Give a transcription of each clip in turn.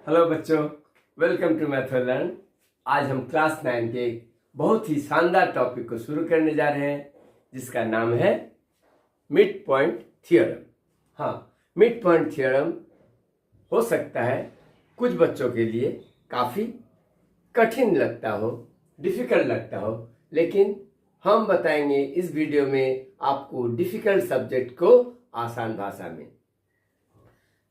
Hello बच्चों, welcome to math learn. आज हम क्लास 9 के बहुत ही शानदार टॉपिक को शुरू करने जा रहे हैं जिसका नाम है मिड पॉइंट थ्योरम। हाँ, मिड पॉइंट थ्योरम हो सकता है कुछ बच्चों के लिए काफ़ी कठिन लगता हो, डिफ़िकल्ट लगता हो, लेकिन हम बताएंगे इस वीडियो में आपको डिफ़िकल्ट सब्जेक्ट को आसान भाषा में।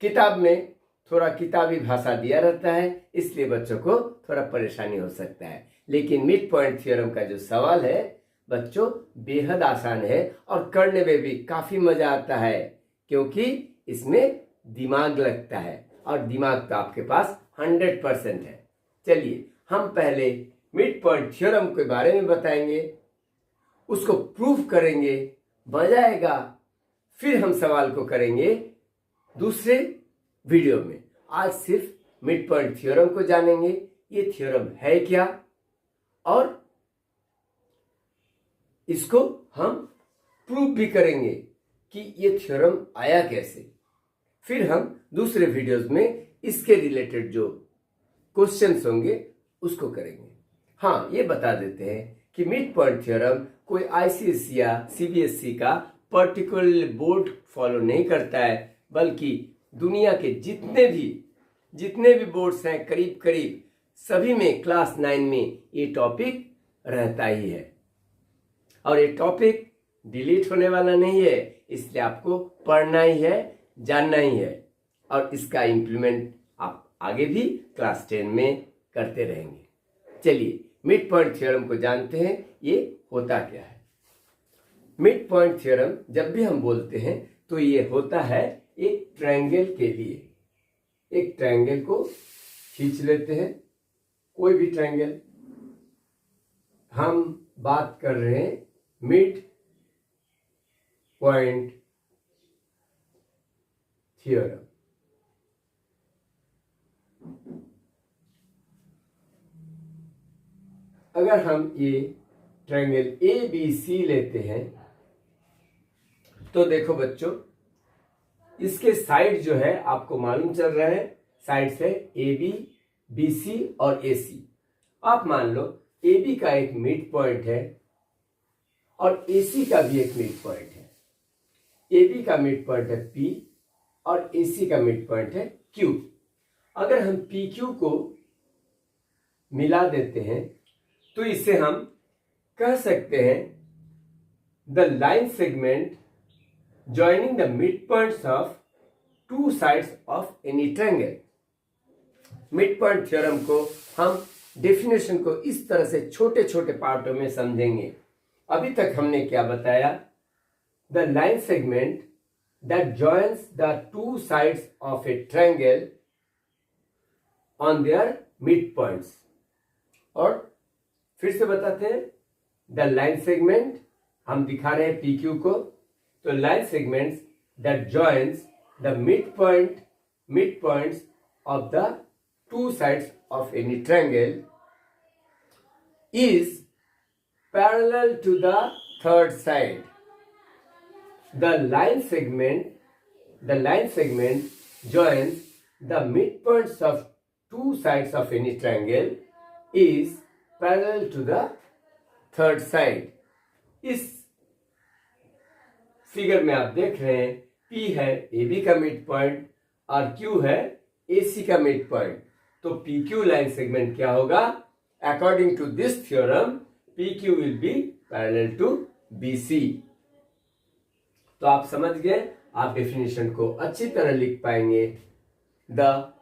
किताब में थोड़ा किताबी भाषा दिया रहता है, इसलिए बच्चों को थोड़ा परेशानी हो सकता है, लेकिन मिड पॉइंट थ्योरम का जो सवाल है बच्चों बेहद आसान है और करने में भी काफ़ी मज़ा आता है, क्योंकि इसमें दिमाग लगता है और दिमाग तो आपके पास 100% है। चलिए हम पहले मिड पॉइंट थ्योरम के बारे में बताएंगे, उसको प्रूफ करेंगे, मजा आएगा, फिर हम सवाल को करेंगे दूसरे वीडियो में। आज सिर्फ मिड पॉइंट थ्योरम को जानेंगे, ये थ्योरम है क्या और इसको हम प्रूफ भी करेंगे कि ये थ्योरम आया कैसे। फिर हम दूसरे वीडियोस में इसके रिलेटेड जो क्वेश्चंस होंगे उसको करेंगे। हाँ, ये बता देते हैं कि मिड पॉइंट थ्योरम कोई आईसीएसई या सीबीएसई का पर्टिकुलर बोर्ड फॉलो नहीं करता है, बल्कि दुनिया के जितने भी बोर्ड्स हैं करीब करीब सभी में क्लास 9 में ये टॉपिक रहता ही है और ये टॉपिक डिलीट होने वाला नहीं है, इसलिए आपको पढ़ना ही है, जानना ही है और इसका इम्प्लीमेंट आप आगे भी क्लास 10 में करते रहेंगे। चलिए मिड पॉइंट थ्योरम को जानते हैं, ये होता क्या है। मिड पॉइंट थ्योरम जब भी हम बोलते हैं तो ये होता है एक ट्रायंगल के लिए। एक ट्रायंगल को खींच लेते हैं, कोई भी ट्रायंगल। हम बात कर रहे हैं मिड पॉइंट थ्योरम। अगर हम ये ट्रायंगल ए बी सी लेते हैं तो देखो बच्चों, इसके साइड जो है आपको मालूम चल रहा है, साइड से ए बी, बी सी और ए सी। आप मान लो ए बी का एक मिड पॉइंट है और ए सी का भी एक मिड पॉइंट है। ए बी का मिड पॉइंट है पी और ए सी का मिड पॉइंट है क्यू। अगर हम पी क्यू को मिला देते हैं तो इसे हम कह सकते हैं the line segment joining the midpoints of two sides of any triangle। Mid point theorem को हम डेफिनेशन को इस तरह से छोटे छोटे पार्टों में समझेंगे। अभी तक हमने क्या बताया, the line segment that joins the two sides of A triangle on their mid points. और फिर से बताते हैं, द लाइन सेगमेंट हम दिखा रहे हैं पी क्यू को, तो line segments that joins the midpoints of the two sides of any triangle is parallel to the third side. The line segment joins the midpoints of two sides of any triangle is parallel to the third side. इस figure में आप देख रहे हैं P है A B का mid point और Q है ए सी का मिड पॉइंट। तो पी क्यू लाइन सेगमेंट क्या होगा, according to this theorem P Q will be parallel to B C. तो आप समझ गए, आप डेफिनेशन को अच्छी तरह लिख पाएंगे। The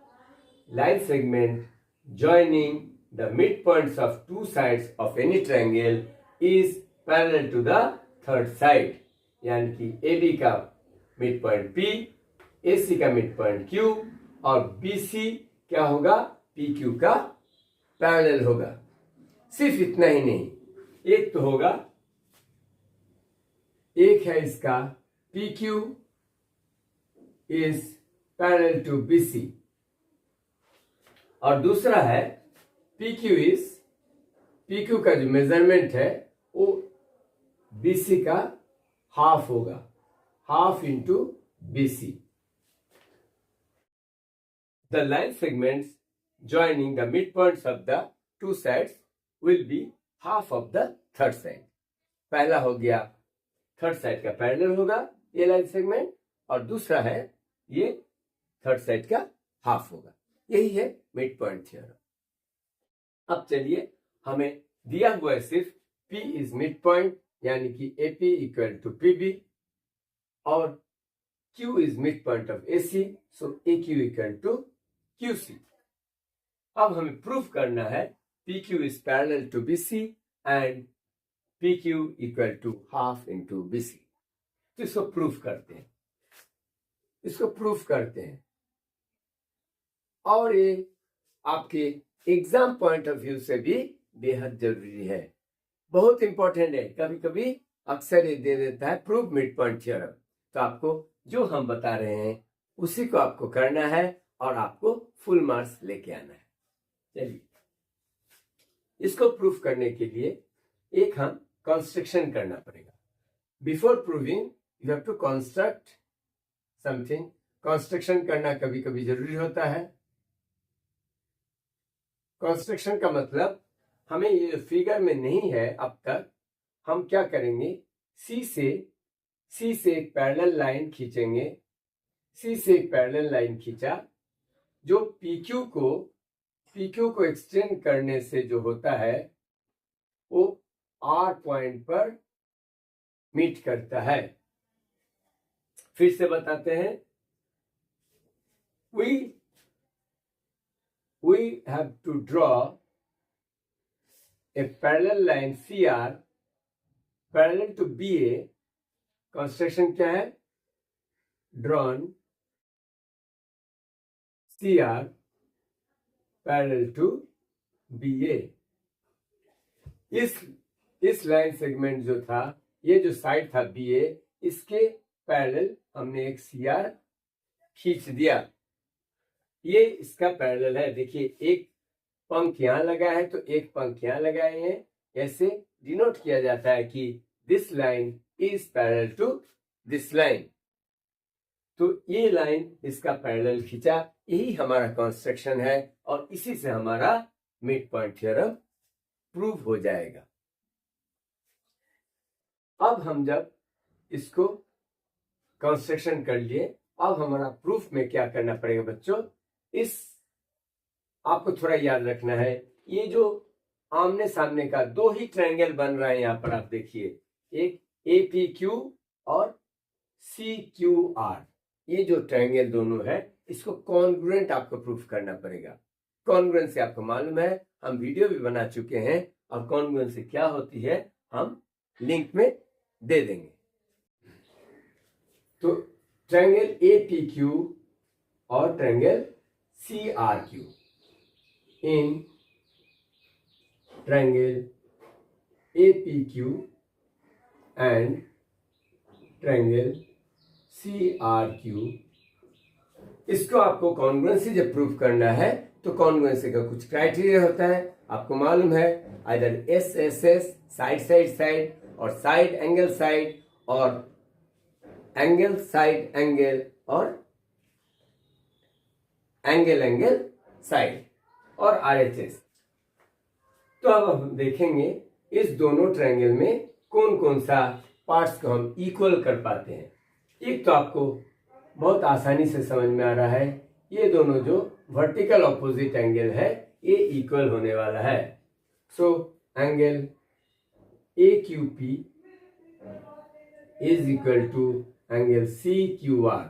line segment joining the mid points of two sides of any triangle is parallel to the third side, यानी कि ए बी का mid point P, A C का मिड पॉइंट क्यू और बी सी क्या होगा, P Q का parallel होगा। सिर्फ इतना ही नहीं, एक तो होगा, एक है इसका P Q is parallel to B C और दूसरा है पी क्यू का जो मेजरमेंट है वो बी सी का हाफ होगा, half into B C. The line segments joining the midpoints of the two sides will be half of the third side. पहला हो गया थर्ड साइड का पैरेलल होगा ये लाइन सेगमेंट, और दूसरा है ये थर्ड साइड का हाफ होगा। यही है मिड पॉइंट थ्योरम। अब चलिए, हमें दिया हुआ है सिर्फ P इज मिड पॉइंट, यानी कि AP इक्वल टू PB, और Q is mid point of AC, so AQ equal to QC। अब हमें प्रूफ करना है PQ is parallel to BC and PQ equal to half into BC। तो इसको proof करते हैं, और ये आपके एग्जाम पॉइंट ऑफ व्यू से भी बेहद जरूरी है, बहुत इंपॉर्टेंट है। कभी कभी अक्सर ये दे देता है प्रूव मिड पॉइंट थ्योरम, तो आपको जो हम बता रहे हैं उसी को आपको करना है और आपको फुल मार्क्स लेके आना है। चलिए, इसको प्रूफ करने के लिए एक हम कंस्ट्रक्शन करना पड़ेगा। Before proving you have to construct something. Construction करना कभी कभी जरूरी होता है। कंस्ट्रक्शन का मतलब हमें ये फिगर में नहीं है अब तक, हम क्या करेंगे, सी से एक पैरेलल लाइन खींचेंगे। सी से एक पैरेलल लाइन खींचा, जो PQ को एक्सटेंड करने से जो होता है वो R पॉइंट पर मीट करता है। फिर से बताते हैं, we have to draw a parallel line CR parallel to BA। Construction क्या है, drawn CR parallel to BA। इस लाइन सेगमेंट जो था, ये जो साइड था BA, इसके पैरेलल हमने एक CR खींच दिया। ये इसका पैरेलल है। देखिए, एक पंख यहां लगा है तो एक पंख यहां लगाए हैं, ऐसे डिनोट किया जाता है कि this line is parallel to this line. तो ये लाइन इसका पैरेलल खींचा, यही हमारा कंस्ट्रक्शन है, और इसी से हमारा मिड पॉइंट थ्योरम प्रूव हो जाएगा। अब हम जब इसको कंस्ट्रक्शन कर लिए, अब हमारा प्रूफ में क्या करना पड़ेगा बच्चों, इस आपको थोड़ा याद रखना है, ये जो आमने सामने का दो ही ट्रायंगल बन रहा है, यहां पर आप देखिए, एक APQ और CQR, ये जो ट्रायंगल दोनों है, इसको कॉन्ग्रुएंट आपको प्रूफ करना पड़ेगा। कॉन्ग्रुएंस से आपको मालूम है, हम वीडियो भी बना चुके हैं, और कॉन्ग्रुएंस से क्या होती है हम लिंक में दे देंगे। तो ट्रायंगल APQ और triangle CRQ, in triangle APQ and triangle CRQ, इसको आपको कॉन्ग्रुएंसी जब प्रूफ करना है तो कॉन्ग्रुएंसी का कुछ क्राइटेरिया होता है, आपको मालूम है, आइदर SSS साइड और साइड एंगल और एंगल साइड एंगल और एंगल साइड और RHS। तो अब हम देखेंगे इस दोनों ट्रायंगल में कौन कौन सा पार्ट्स को हम इक्वल कर पाते हैं। एक तो आपको बहुत आसानी से समझ में आ रहा है, ये दोनों जो वर्टिकल ऑपोजिट एंगल है ये इक्वल होने वाला है। So angle AQP is equal to angle CQR,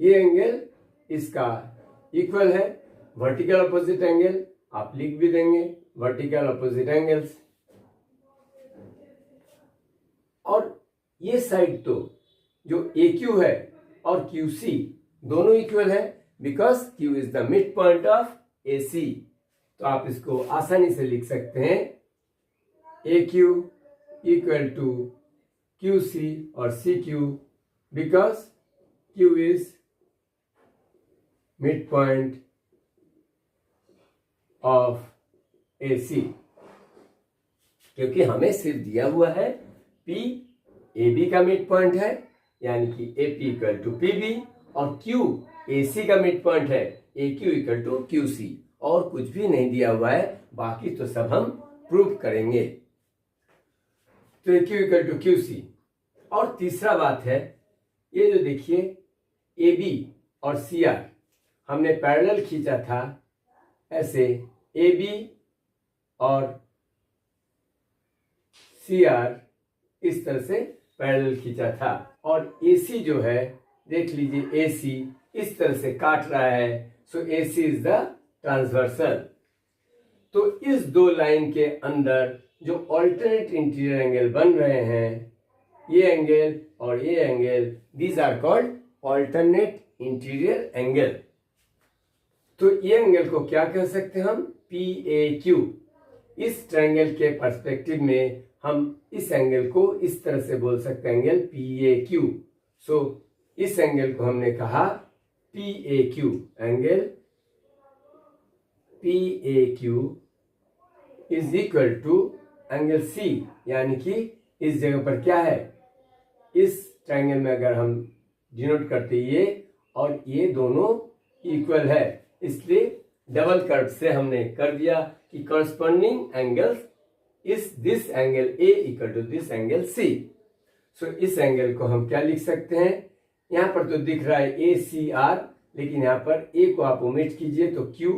ये एंगल इसका इक्वल है। वर्टिकल ऑपोजिट एंगल आप लिख भी देंगे, वर्टिकल ऑपोजिट एंगल्स। और ये साइड तो जो AQ है और QC दोनों इक्वल है, because Q is the mid point of AC। तो आप इसको आसानी से लिख सकते हैं, AQ इक्वल टू QC और CQ, because Q is mid point of AC। क्योंकि हमें सिर्फ दिया हुआ है P AB का मिड पॉइंट है, यानी कि AP इक्वल टू PB, और Q AC का मिड पॉइंट है, A Q equal to Q C, और कुछ भी नहीं दिया हुआ है, बाकी तो सब हम प्रूव करेंगे। तो A Q equal to Q C. और तीसरा बात है, ये जो देखिए ए बी और सी आर हमने पैरेलल खींचा था, ऐसे ए बी और सी आर इस तरह से पैरेलल खींचा था, और ए सी जो है देख लीजिए, ए सी इस तरह से काट रहा है, सो ए सी इज द ट्रांसवर्सल। तो इस दो लाइन के अंदर जो ऑल्टरनेट इंटीरियर एंगल बन रहे हैं, ये एंगल और ये angle, these are called alternate interior angle. तो ये एंगल को क्या कह सकते हैं हम? P A Q. इस ट्रायंगल के पर्सपेक्टिव में हम इस एंगल को इस तरह से बोल सकते हैं, angle P A Q. So इस एंगल को हमने कहा P A Q, angle P A Q is equal to angle C, यानी कि इस जगह पर क्या है, इस ट्रायंगल में अगर हम डिनोट करते ये और ये दोनों इक्वल है, इसलिए डबल कर्व से हमने कर दिया कि corresponding angles is this angle A equal to this angle C. So इस एंगल को हम क्या लिख सकते हैं, यहाँ पर तो दिख रहा है ए सी आर, लेकिन यहाँ पर ए को आप ओमिट कीजिए तो क्यू,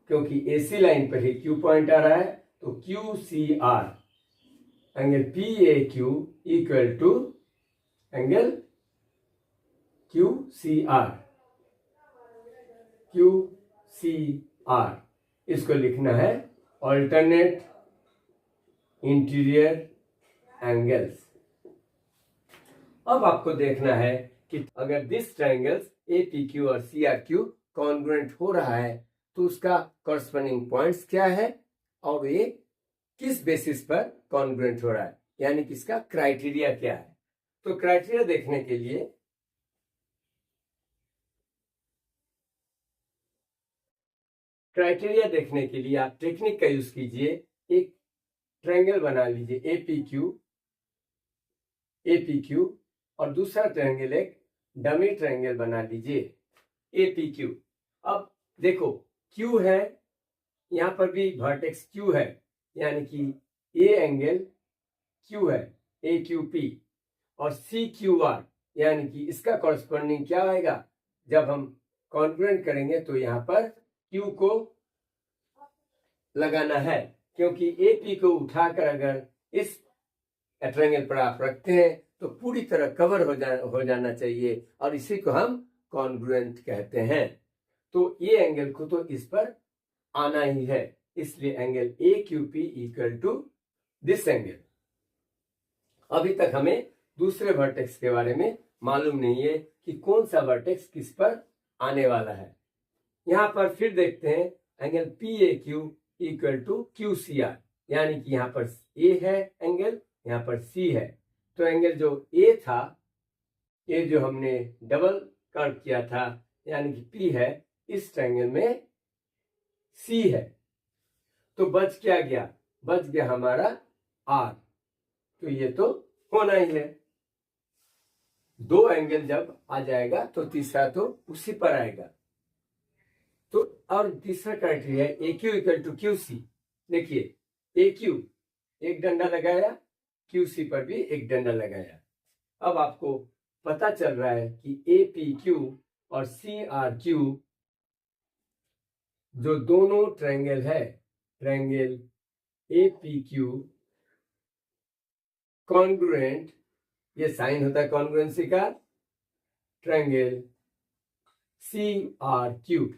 क्योंकि ए सी लाइन पर ही क्यू पॉइंट आ रहा है, तो Q C R, angle P A Q equal to angle Q C R, Q C R. इसको लिखना है ऑल्टरनेट इंटीरियर एंगल्स। अब आपको देखना है कि अगर this triangles A P Q और सी आर क्यू कॉन्ग्रुएंट हो रहा है तो उसका कॉरस्पॉन्डिंग पॉइंट्स क्या है और ये किस बेसिस पर कॉन्ग्रुएंट हो रहा है, यानी कि इसका क्राइटेरिया क्या है। तो क्राइटेरिया देखने के लिए आप टेक्निक का यूज कीजिए। एक ट्रायंगल बना लीजिए ए पी क्यू और दूसरा ट्रायंगल एक डमी ट्रायंगल बना लीजिए ए पी क्यू। अब देखो क्यू है, यहाँ पर भी वर्टेक्स क्यू है, यानी कि ए एंगल क्यू है, ए क्यू पी, और सी क्यू आर, यानी कि इसका कॉरस्पॉन्डिंग क्या आएगा, जब हम कॉन्ग्रुएंट करेंगे तो यहाँ पर क्यू को लगाना है, क्योंकि ए पी को उठाकर अगर इस ट्रायंगल पर आप रखते हैं तो पूरी तरह कवर हो जाना चाहिए, और इसी को हम कॉन्ग्रुएंट कहते हैं। तो ये एंगल को तो इस पर आना ही है, इसलिए angle A Q P equal to this angle. अभी तक हमें दूसरे वर्टेक्स के बारे में मालूम नहीं है कि कौन सा वर्टेक्स किस पर आने वाला है। यहाँ पर फिर देखते हैं angle P A Q equal to Q C R, यानी कि यहाँ पर ए है एंगल, यहाँ पर सी है। तो एंगल जो ए था, ये जो हमने डबल कर्व किया था, यानी कि पी है, इस ट्रायंगल में सी है, तो बच क्या गया, बच गया हमारा आर। तो ये तो होना ही है, दो एंगल जब आ जाएगा तो तीसरा तो उसी पर आएगा। तो और तीसरा क्राइटेरिया है A Q equal to Q C. देखिए ए क्यू एक डंडा लगाया, क्यू सी पर भी एक डंडा लगाया। अब आपको पता चल रहा है कि ए पी क्यू और सी आर क्यू जो दोनों ट्रायंगल है, triangle A P Q congruent, ये साइन होता है कॉन्ग्रुएंसी का, ट्रायंगल सी आर क्यू।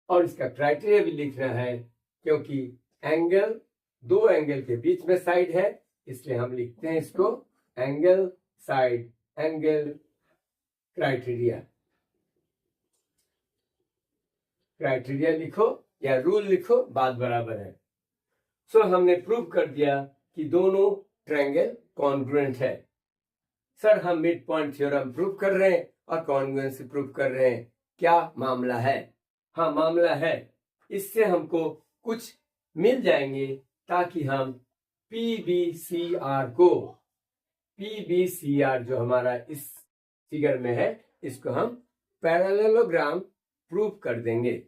और इसका क्राइटेरिया भी लिखना है, क्योंकि एंगल दो एंगल के बीच में साइड है, इसलिए हम लिखते हैं इसको angle side angle criteria. Criteria लिखो या रूल लिखो, बात बराबर है। सो हमने प्रूव कर दिया कि दोनों ट्रायंगल कॉन्ग्रुएंट है। सर हम मिड पॉइंट थ्योरम प्रूव कर रहे हैं और कॉन्ग्रुएंसी प्रूव कर रहे हैं, क्या मामला है? हाँ मामला है, इससे हमको कुछ मिल जाएंगे ताकि हम PBCR को, PBCR जो हमारा इस फिगर में है, इसको हम पैरेललोग्राम प्रूव कर देंगे।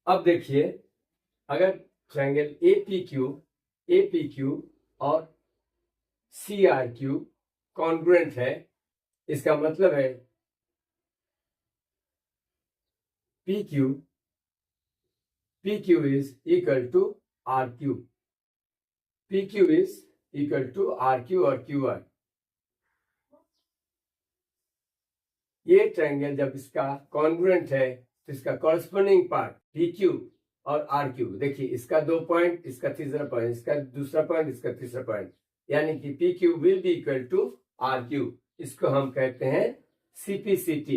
अब देखिए, अगर ट्रायंगल एपीक्यू और सीआरक्यू कॉन्ग्रुएंट है, इसका मतलब है PQ is equal to RQ. PQ is equal to RQ और QR. ये ट्रायंगल जब इसका कॉन्ग्रुएंट है तो इसका कॉरस्पॉन्डिंग पार्ट PQ और RQ, देखिए इसका 2 पॉइंट, इसका तीसरा पॉइंट, इसका दूसरा पॉइंट, इसका तीसरा पॉइंट, यानी कि PQ will be equal to RQ. इसको हम कहते हैं CPCT.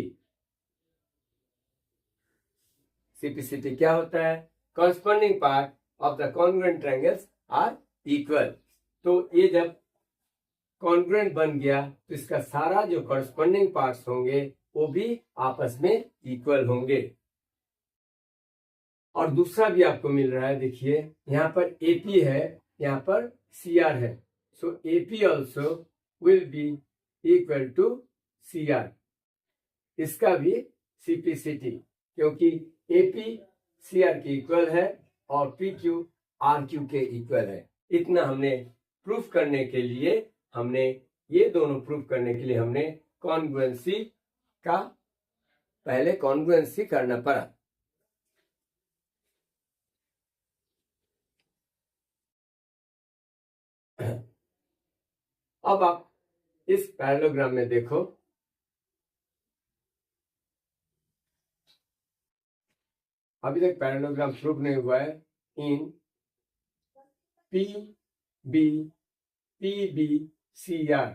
CPCT क्या होता है? Corresponding part of the congruent triangles are equal. तो ये जब कॉन्ग्रुएंट बन गया तो इसका सारा जो कॉरस्पॉन्डिंग पार्ट्स होंगे वो भी आपस में इक्वल होंगे. और दूसरा भी आपको मिल रहा है, देखिए यहाँ पर AP है, यहाँ पर CR है. So AP also will be equal to CR. इसका भी CPCT, क्योंकि AP CR के इक्वल है और PQ RQ के इक्वल है. इतना हमने प्रूफ करने के लिए ये दोनों प्रूफ करने के लिए हमने कॉन्ग्रुएंसी का पहले कॉन्ग्रुएंसी करना पड़ा. अब आप इस पैरेललोग्राम में देखो, अभी तक पैरेललोग्राम प्रूफ नहीं हुआ है. In PBCR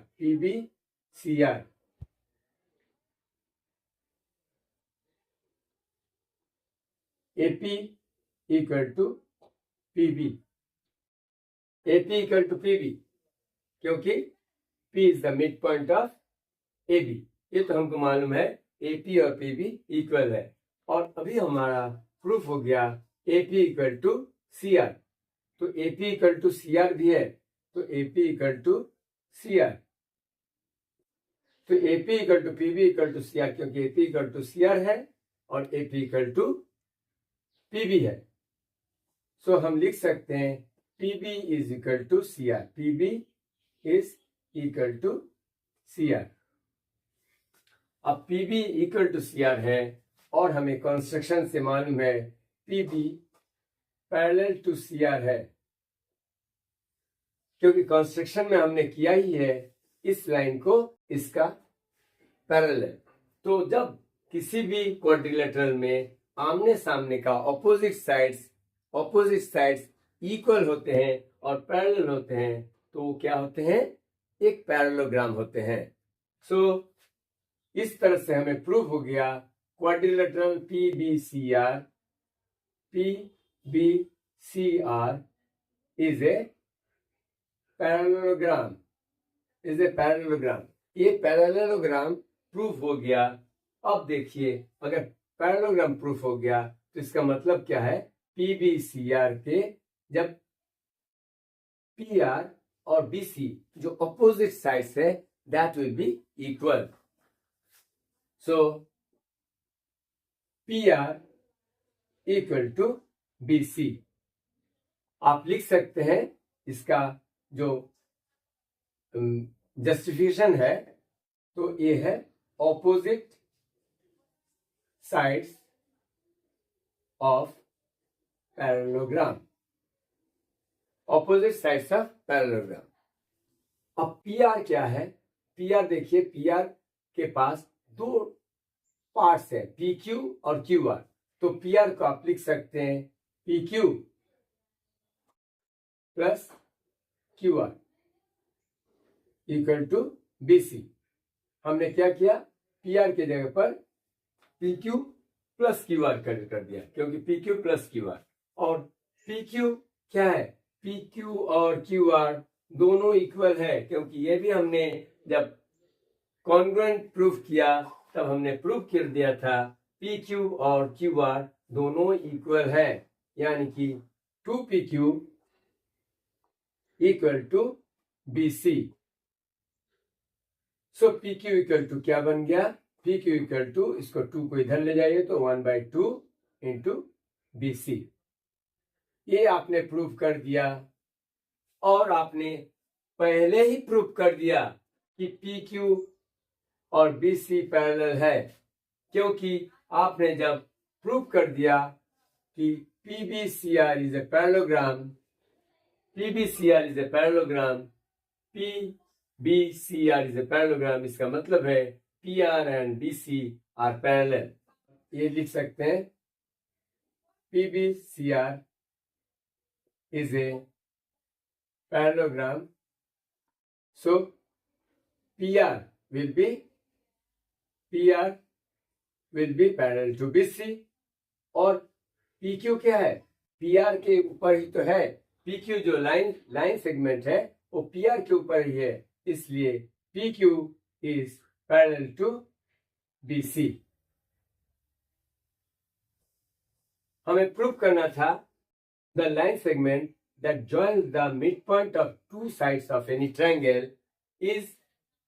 AP equal to PB. AP equal to PB क्योंकि P is the mid point of AB. ये तो हमको मालूम है AP और PB इक्वल है. और अभी हमारा प्रूफ हो गया AP इक्वल टू CR. तो AP इक्वल टू CR भी है, तो AP इक्वल टू CR. तो AP equal to PB equal to CR, क्योंकि AP इक्वल टू CR है और AP इक्वल टू PB है. सो हम लिख सकते हैं PB is equal to CR. PB is equal to CR. अब PB इक्वल टू CR है और हमें कंस्ट्रक्शन से मालूम है PB पैरेलल टू CR है, क्योंकि कंस्ट्रक्शन में हमने किया ही है इस लाइन को इसका पैरेलल. तो जब किसी भी क्वाड्रिलेटरल में आमने सामने का ऑपोजिट साइड्स इक्वल होते हैं और पैरेलल होते हैं तो वो क्या होते हैं? एक पैरेललोग्राम होते हैं. सो इस तरह से हमें प्रूफ हो गया quadrilateral PBCR is a parallelogram. ये पैरेललोग्राम प्रूफ हो गया. अब देखिए, अगर पैरेललोग्राम प्रूफ हो गया तो इसका मतलब क्या है? PBCR के जब PR और BC जो अपोजिट साइड्स है that will be equal. So PR equal to BC. आप लिख सकते हैं इसका जो जस्टिफिकेशन है, तो ये है opposite sides of parallelogram. Opposite sides of parallelogram. अब PR क्या है? PR देखिए, PR के पास दो पार्ट्स है, PQ और QR. तो PR को आप लिख सकते हैं PQ plus QR equal to BC. हमने क्या किया? PR के जगह पर PQ प्लस QR कर दिया, क्योंकि PQ प्लस QR. और PQ क्या है? PQ और QR दोनों इक्वल है, क्योंकि ये भी हमने जब कॉन्ग्रुएंट प्रूफ किया तब हमने प्रूफ कर दिया था PQ और QR दोनों इक्वल है, यानी कि 2PQ equal to BC. So PQ equal to क्या बन गया? PQ इक्वल टू, इसको 2 को इधर ले जाइए तो 1/2 इंटू BC। ये आपने प्रूव कर दिया और आपने पहले ही प्रूव कर दिया कि PQ और BC पैरेलल है, क्योंकि आपने जब प्रूव कर दिया कि PBCR is a parallelogram, PBCR is a parallelogram, PBCR is a parallelogram, इसका मतलब है PR and BC are parallel। ये लिख सकते हैं PBCR is a parallelogram, so PR will be parallel to BC। और PQ क्या है? PR के ऊपर ही तो है। PQ जो लाइन सेगमेंट है वो PR के ऊपर ही है, इसलिए PQ is parallel to BC। हमें प्रूव करना था the line segment that joins the midpoint of two sides of any triangle is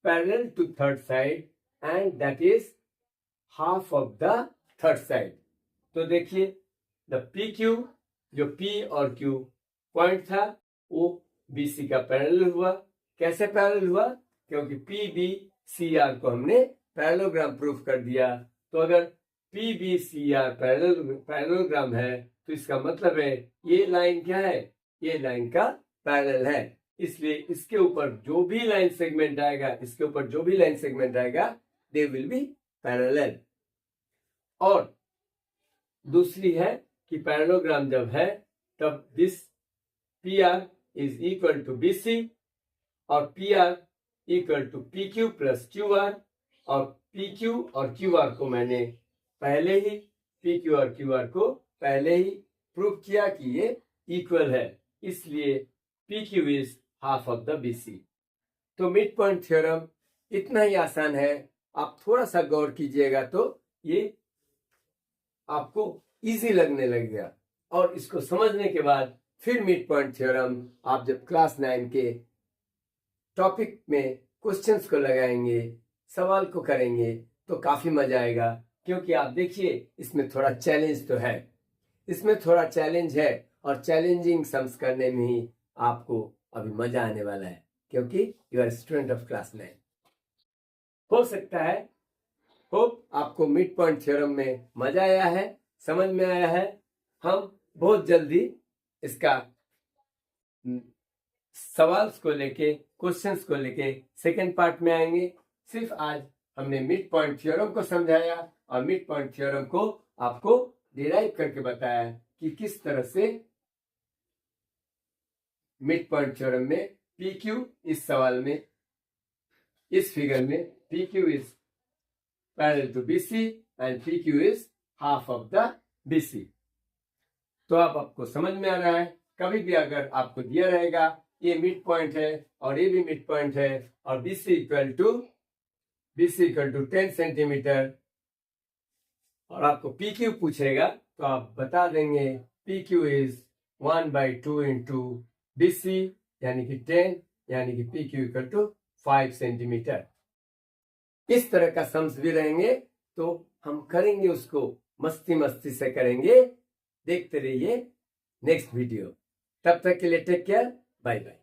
parallel to third side and that is half of the third side। तो देखिए the PQ जो P और Q point था वो BC का parallel हुआ। कैसे parallel हुआ? क्योंकि PBCR को हमने पैरेललोग्राम प्रूफ कर दिया। तो अगर PBCR पैरेललोग्राम है तो इसका मतलब है ये लाइन क्या है? ये लाइन का पैरेलल है, इसलिए इसके ऊपर जो भी लाइन सेगमेंट आएगा, इसके ऊपर जो भी लाइन सेगमेंट आएगा दे विल बी पैरेलल। और दूसरी है कि पैरेललोग्राम जब है तब this PR is equal to BC और PR equal to PQ plus QR। और PQ और QR को मैंने पहले ही PQ और QR को पहले ही प्रूव किया कि ये इक्वल है, इसलिए PQ is half of the BC। तो मिड पॉइंट थ्योरम इतना ही आसान है, आप थोड़ा सा गौर कीजिएगा तो ये आपको इजी लगने लगेगा। और इसको समझने के बाद फिर मिड पॉइंट थ्योरम आप जब क्लास 9 के टॉपिक में क्वेश्चंस को लगाएंगे, सवाल को करेंगे तो काफी मजा आएगा। क्योंकि आप देखिए इसमें थोड़ा चैलेंज तो है, इसमें थोड़ा चैलेंज है और चैलेंजिंग सम्स करने में ही आपको अभी मजा आने वाला है, क्योंकि you are student of class 9। हो सकता है होप आपको मिड पॉइंट थ्योरम में मजा आया है, समझ में आया है। हम बहुत जल्दी इसका सवाल को लेके, क्वेश्चंस को लेके सेकंड पार्ट में आएंगे। सिर्फ आज हमने मिड पॉइंट थ्योरम को समझाया और मिड पॉइंट थ्योरम को आपको डिराइव करके बताया कि किस तरह से मिड पॉइंट थ्योरम में PQ इस सवाल में, इस फिगर में PQ is parallel to BC and PQ is half of the BC। तो आपको समझ में आ रहा है। कभी भी अगर आपको दिया रहेगा ये मिड पॉइंट है और ये भी मिड पॉइंट है और BC इक्वल टू 10 सेंटीमीटर और आपको PQ पूछेगा तो आप बता देंगे PQ इज 1/2 इंटू BC यानी कि 10, यानी कि PQ इक्वल टू 5 सेंटीमीटर। इस तरह का सम्स भी रहेंगे तो हम करेंगे, उसको मस्ती से करेंगे। देखते रहिए नेक्स्ट वीडियो। तब तक के लिए टेक केयर, बाय बाय।